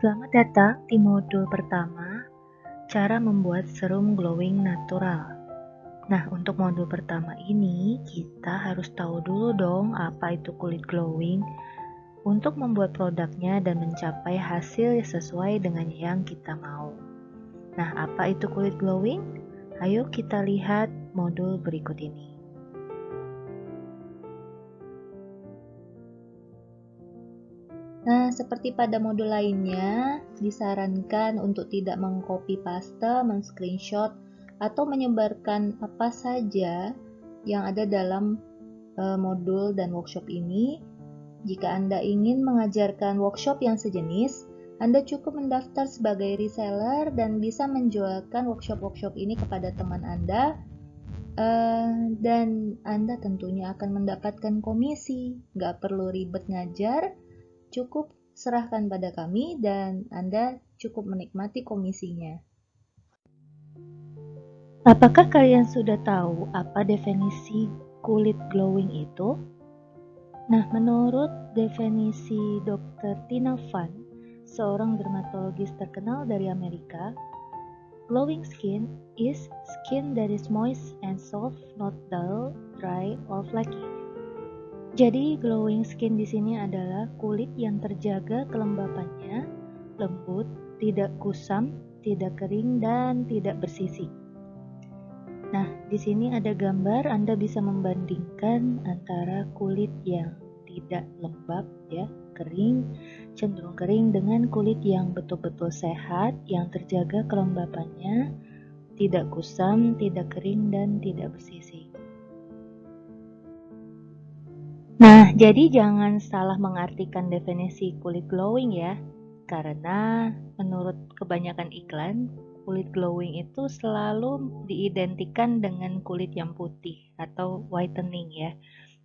Selamat datang di modul pertama, cara membuat serum glowing natural. Nah, untuk modul pertama ini, kita harus tahu dulu dong apa itu kulit glowing untuk membuat produknya dan mencapai hasil sesuai dengan yang kita mau. Nah, apa itu kulit glowing? Ayo kita lihat modul berikut ini. Nah, seperti pada modul lainnya, disarankan untuk tidak mengcopy paste, men-screenshot, atau menyebarkan apa saja yang ada dalam modul dan workshop ini. Jika Anda ingin mengajarkan workshop yang sejenis, Anda cukup mendaftar sebagai reseller dan bisa menjualkan workshop-workshop ini kepada teman Anda, dan Anda tentunya akan mendapatkan komisi. Nggak perlu ribet ngajar, cukup serahkan pada kami dan Anda cukup menikmati komisinya. Apakah kalian sudah tahu apa definisi kulit glowing itu? Nah, menurut definisi Dr. Tina Fun, seorang dermatologis terkenal dari Amerika, glowing skin is skin that is moist and soft, not dull, dry, or flaky. Jadi, glowing skin di sini adalah kulit yang terjaga kelembapannya, lembut, tidak kusam, tidak kering, dan tidak bersisik. Nah, di sini ada gambar, Anda bisa membandingkan antara kulit yang tidak lembab, ya, kering, cenderung kering, dengan kulit yang betul-betul sehat, yang terjaga kelembapannya, tidak kusam, tidak kering, dan tidak bersisik. Nah, jadi jangan salah mengartikan definisi kulit glowing ya, karena menurut kebanyakan iklan, kulit glowing itu selalu diidentikan dengan kulit yang putih atau whitening ya.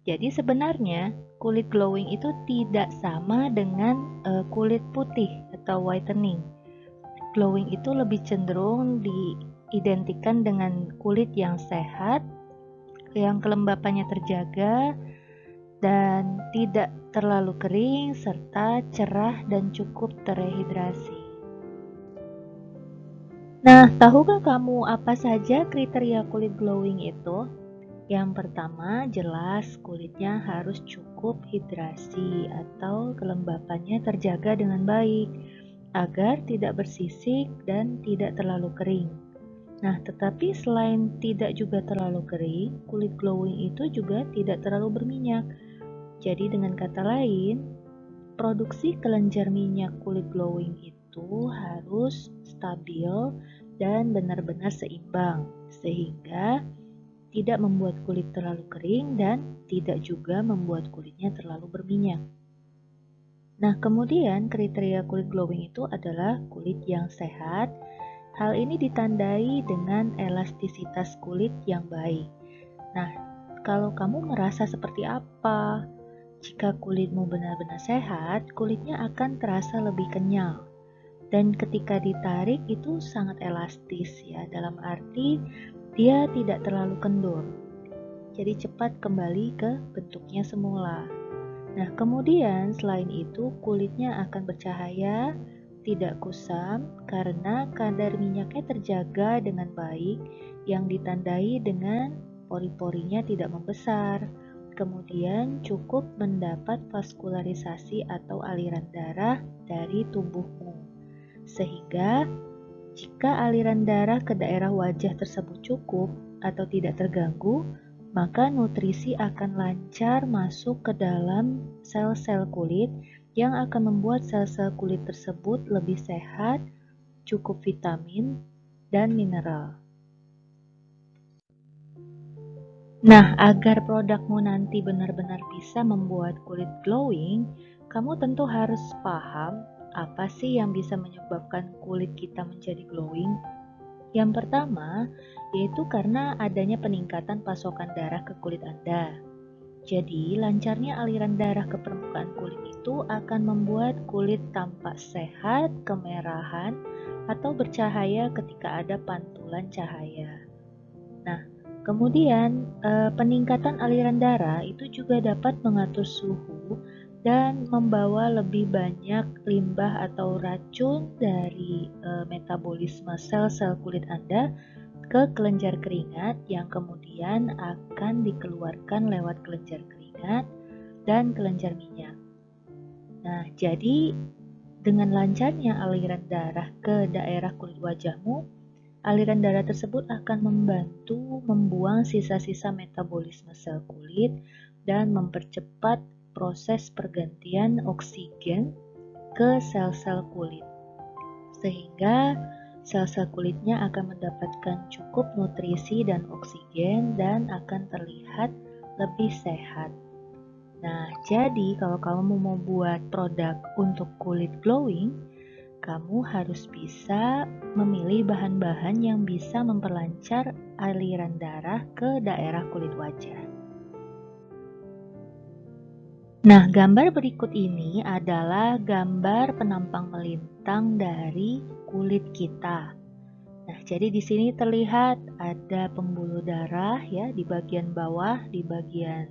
Jadi sebenarnya kulit glowing itu tidak sama dengan kulit putih atau whitening. Glowing itu lebih cenderung diidentikan dengan kulit yang sehat, yang kelembapannya terjaga, dan tidak terlalu kering, serta cerah dan cukup terhidrasi. Nah, tahukah kamu apa saja kriteria kulit glowing itu? Yang pertama, jelas kulitnya harus cukup hidrasi atau kelembapannya terjaga dengan baik, agar tidak bersisik dan tidak terlalu kering. Nah, tetapi selain tidak juga terlalu kering, kulit glowing itu juga tidak terlalu berminyak. Jadi dengan kata lain, produksi kelenjar minyak kulit glowing itu harus stabil dan benar-benar seimbang, sehingga tidak membuat kulit terlalu kering dan tidak juga membuat kulitnya terlalu berminyak. Nah, kemudian kriteria kulit glowing itu adalah kulit yang sehat. Hal ini ditandai dengan elastisitas kulit yang baik. Nah, kalau kamu merasa seperti apa? Jika kulitmu benar-benar sehat, kulitnya akan terasa lebih kenyal. Dan ketika ditarik itu sangat elastis ya, dalam arti dia tidak terlalu kendur. Jadi cepat kembali ke bentuknya semula. Nah, kemudian selain itu kulitnya akan bercahaya, tidak kusam karena kadar minyaknya terjaga dengan baik yang ditandai dengan pori-porinya tidak membesar. Kemudian cukup mendapat vaskularisasi atau aliran darah dari tubuhmu. Sehingga jika aliran darah ke daerah wajah tersebut cukup atau tidak terganggu, maka nutrisi akan lancar masuk ke dalam sel-sel kulit yang akan membuat sel-sel kulit tersebut lebih sehat, cukup vitamin dan mineral. Nah, agar produkmu nanti benar-benar bisa membuat kulit glowing, kamu tentu harus paham apa sih yang bisa menyebabkan kulit kita menjadi glowing. Yang pertama, yaitu karena adanya peningkatan pasokan darah ke kulit Anda. Jadi, lancarnya aliran darah ke permukaan kulit itu akan membuat kulit tampak sehat, kemerahan, atau bercahaya ketika ada pantulan cahaya. Nah, kemudian peningkatan aliran darah itu juga dapat mengatur suhu dan membawa lebih banyak limbah atau racun dari metabolisme sel-sel kulit Anda ke kelenjar keringat yang kemudian akan dikeluarkan lewat kelenjar keringat dan kelenjar minyak. Nah, jadi dengan lancarnya aliran darah ke daerah kulit wajahmu, aliran darah tersebut akan membantu membuang sisa-sisa metabolisme sel kulit dan mempercepat proses pergantian oksigen ke sel-sel kulit, sehingga sel-sel kulitnya akan mendapatkan cukup nutrisi dan oksigen dan akan terlihat lebih sehat. Nah, jadi kalau kamu mau buat produk untuk kulit glowing, kamu harus bisa memilih bahan-bahan yang bisa memperlancar aliran darah ke daerah kulit wajah. Nah, gambar berikut ini adalah gambar penampang melintang dari kulit kita. Nah, jadi di sini terlihat ada pembuluh darah ya di bagian bawah, di bagian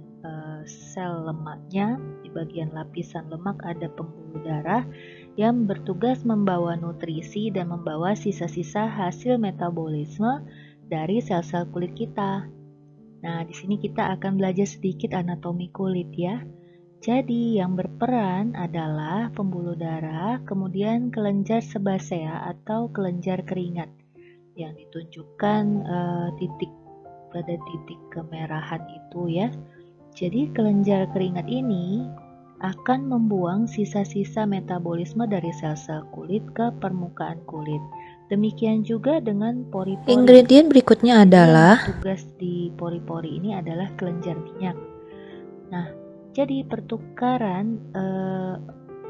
sel lemaknya, di bagian lapisan lemak ada pembuluh darah yang bertugas membawa nutrisi dan membawa sisa-sisa hasil metabolisme dari sel-sel kulit kita. Nah, di sini kita akan belajar sedikit anatomi kulit ya. Jadi, yang berperan adalah pembuluh darah, kemudian kelenjar sebasea atau kelenjar keringat yang ditunjukkan pada titik kemerahan itu ya. Jadi, kelenjar keringat ini akan membuang sisa-sisa metabolisme dari sel-sel kulit ke permukaan kulit. Demikian juga dengan pori-pori. Ingredient berikutnya adalah tugas di pori-pori ini adalah kelenjar minyak. Nah, jadi pertukaran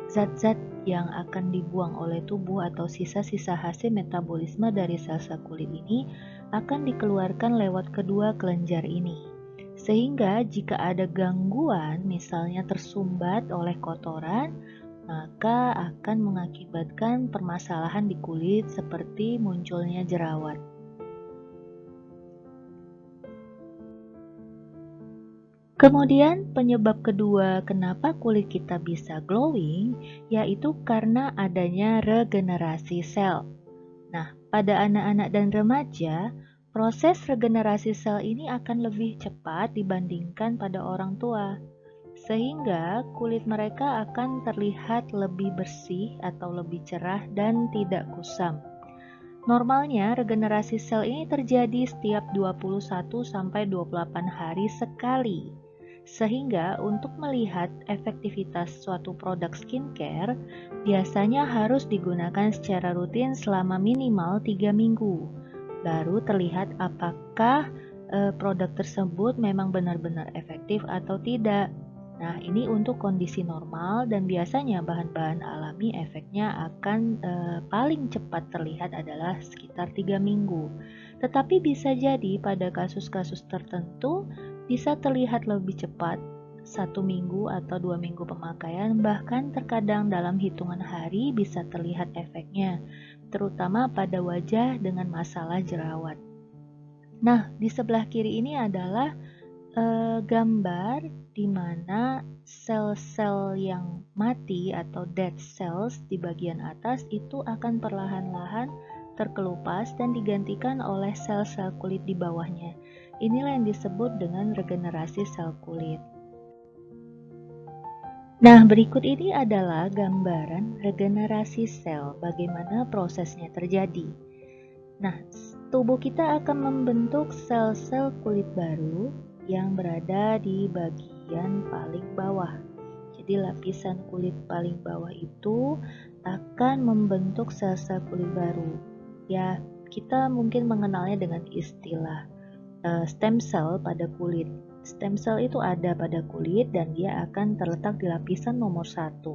zat-zat yang akan dibuang oleh tubuh atau sisa-sisa hasil metabolisme dari sel-sel kulit ini akan dikeluarkan lewat kedua kelenjar ini. Sehingga jika ada gangguan, misalnya tersumbat oleh kotoran, maka akan mengakibatkan permasalahan di kulit seperti munculnya jerawat. Kemudian penyebab kedua kenapa kulit kita bisa glowing, yaitu karena adanya regenerasi sel. Nah, pada anak-anak dan remaja, proses regenerasi sel ini akan lebih cepat dibandingkan pada orang tua, sehingga kulit mereka akan terlihat lebih bersih atau lebih cerah dan tidak kusam. Normalnya, regenerasi sel ini terjadi setiap 21-28 hari sekali. Sehingga untuk melihat efektivitas suatu produk skincare, biasanya harus digunakan secara rutin selama minimal 3 minggu. Baru terlihat apakah produk tersebut memang benar-benar efektif atau tidak. Nah, ini untuk kondisi normal dan biasanya bahan-bahan alami efeknya akan paling cepat terlihat adalah sekitar 3 minggu. Tetapi bisa jadi pada kasus-kasus tertentu bisa terlihat lebih cepat, 1 minggu atau 2 minggu pemakaian, bahkan terkadang dalam hitungan hari bisa terlihat efeknya, terutama pada wajah dengan masalah jerawat. Nah, di sebelah kiri ini adalah gambar di mana sel-sel yang mati atau dead cells di bagian atas itu akan perlahan-lahan terkelupas dan digantikan oleh sel-sel kulit di bawahnya. Inilah yang disebut dengan regenerasi sel kulit. Nah, berikut ini adalah gambaran regenerasi sel, bagaimana prosesnya terjadi. Nah, tubuh kita akan membentuk sel-sel kulit baru yang berada di bagian paling bawah. Jadi lapisan kulit paling bawah itu akan membentuk sel-sel kulit baru. Ya, kita mungkin mengenalnya dengan istilah stem cell pada kulit. Stem cell itu ada pada kulit dan dia akan terletak di lapisan nomor 1.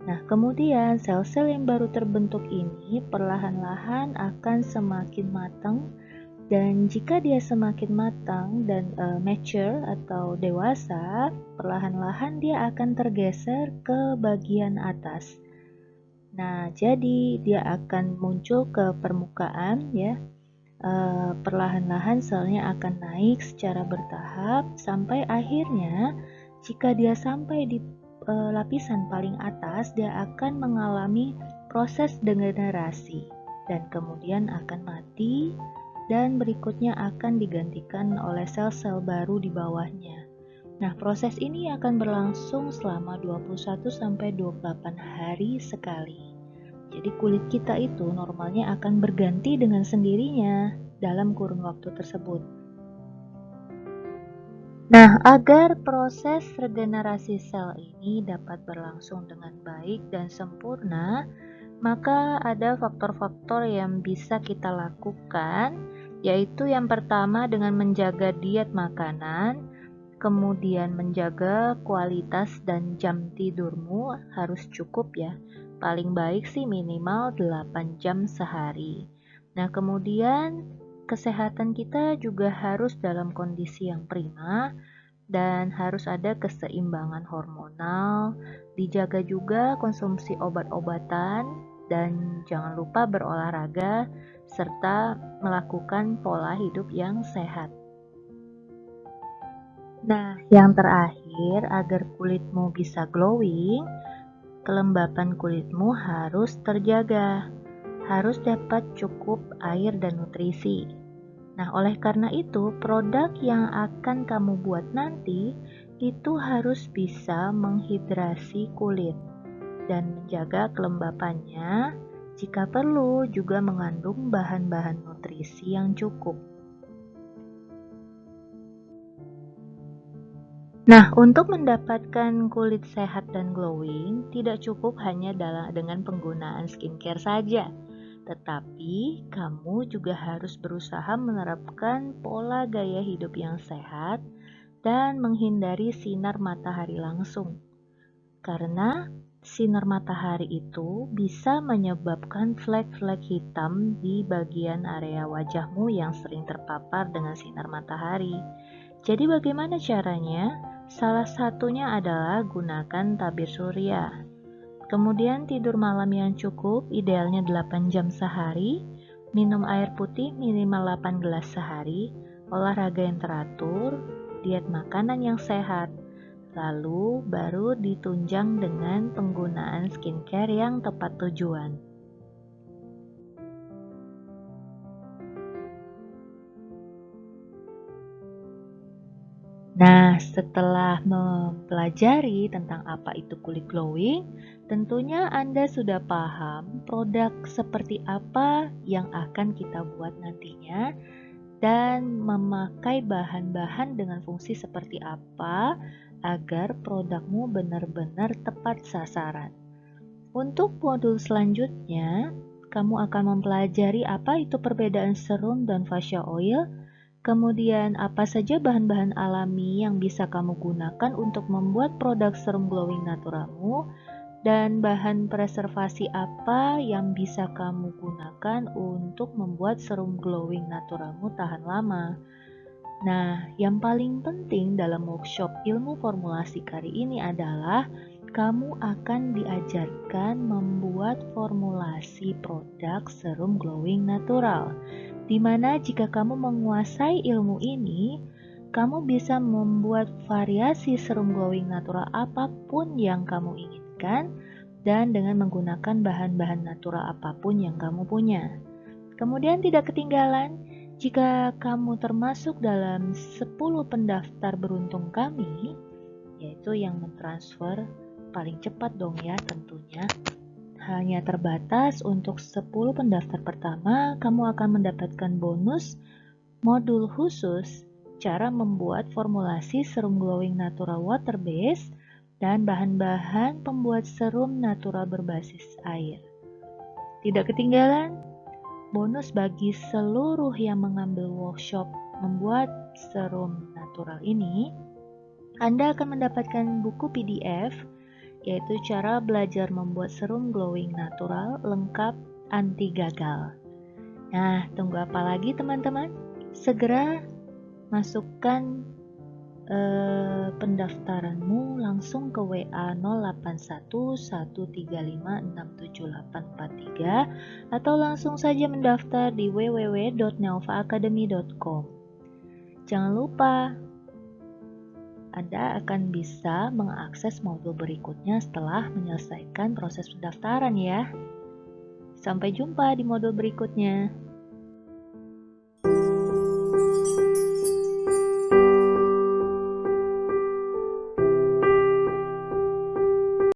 Nah, kemudian sel-sel yang baru terbentuk ini perlahan-lahan akan semakin matang, dan jika dia semakin matang dan mature atau dewasa, perlahan-lahan dia akan tergeser ke bagian atas. Nah, jadi dia akan muncul ke permukaan ya. Perlahan-lahan selnya akan naik secara bertahap sampai akhirnya jika dia sampai di lapisan paling atas dia akan mengalami proses degenerasi dan kemudian akan mati dan berikutnya akan digantikan oleh sel-sel baru di bawahnya. Nah, proses ini akan berlangsung selama 21-28 hari sekali. Jadi kulit kita itu normalnya akan berganti dengan sendirinya dalam kurun waktu tersebut. Nah, agar proses regenerasi sel ini dapat berlangsung dengan baik dan sempurna, maka ada faktor-faktor yang bisa kita lakukan, yaitu yang pertama dengan menjaga diet makanan, kemudian menjaga kualitas dan jam tidurmu harus cukup ya. Paling baik sih minimal 8 jam sehari. Nah, kemudian kesehatan kita juga harus dalam kondisi yang prima dan harus ada keseimbangan hormonal, dijaga juga konsumsi obat-obatan dan jangan lupa berolahraga serta melakukan pola hidup yang sehat. Nah, yang terakhir agar kulitmu bisa glowing, kelembapan kulitmu harus terjaga, harus dapat cukup air dan nutrisi. Nah, oleh karena itu, produk yang akan kamu buat nanti itu harus bisa menghidrasi kulit dan menjaga kelembapannya, jika perlu juga mengandung bahan-bahan nutrisi yang cukup. Nah, untuk mendapatkan kulit sehat dan glowing, tidak cukup hanya dengan penggunaan skincare saja, tetapi kamu juga harus berusaha menerapkan pola gaya hidup yang sehat dan menghindari sinar matahari langsung. Karena sinar matahari itu bisa menyebabkan flek-flek hitam di bagian area wajahmu yang sering terpapar dengan sinar matahari. Jadi bagaimana caranya? Salah satunya adalah gunakan tabir surya. Kemudian tidur malam yang cukup, idealnya 8 jam sehari, minum air putih minimal 8 gelas sehari, olahraga yang teratur, diet makanan yang sehat, lalu baru ditunjang dengan penggunaan skincare yang tepat tujuan. Nah, setelah mempelajari tentang apa itu kulit glowing, tentunya Anda sudah paham produk seperti apa yang akan kita buat nantinya dan memakai bahan-bahan dengan fungsi seperti apa agar produkmu benar-benar tepat sasaran. Untuk modul selanjutnya, kamu akan mempelajari apa itu perbedaan serum dan fascia oil. Kemudian, apa saja bahan-bahan alami yang bisa kamu gunakan untuk membuat produk serum glowing naturalmu, dan bahan preservasi apa yang bisa kamu gunakan untuk membuat serum glowing naturalmu tahan lama. Nah, yang paling penting dalam workshop ilmu formulasi kali ini adalah kamu akan diajarkan membuat formulasi produk serum glowing natural. Dimana jika kamu menguasai ilmu ini, kamu bisa membuat variasi serum glowing natural apapun yang kamu inginkan dan dengan menggunakan bahan-bahan natural apapun yang kamu punya. Kemudian tidak ketinggalan, jika kamu termasuk dalam 10 pendaftar beruntung kami, yaitu yang mentransfer paling cepat dong ya tentunya, hanya terbatas untuk 10 pendaftar pertama, kamu akan mendapatkan bonus modul khusus cara membuat formulasi serum glowing natural water base dan bahan-bahan pembuat serum natural berbasis air. Tidak ketinggalan, bonus bagi seluruh yang mengambil workshop membuat serum natural ini, Anda akan mendapatkan buku PDF yaitu cara belajar membuat serum glowing natural lengkap anti gagal. Nah, tunggu apa lagi teman-teman? Segera masukkan pendaftaranmu langsung ke WA 081135678843 atau langsung saja mendaftar di www.nelvaacademy.com. Jangan lupa Anda akan bisa mengakses modul berikutnya setelah menyelesaikan proses pendaftaran ya. Sampai jumpa di modul berikutnya.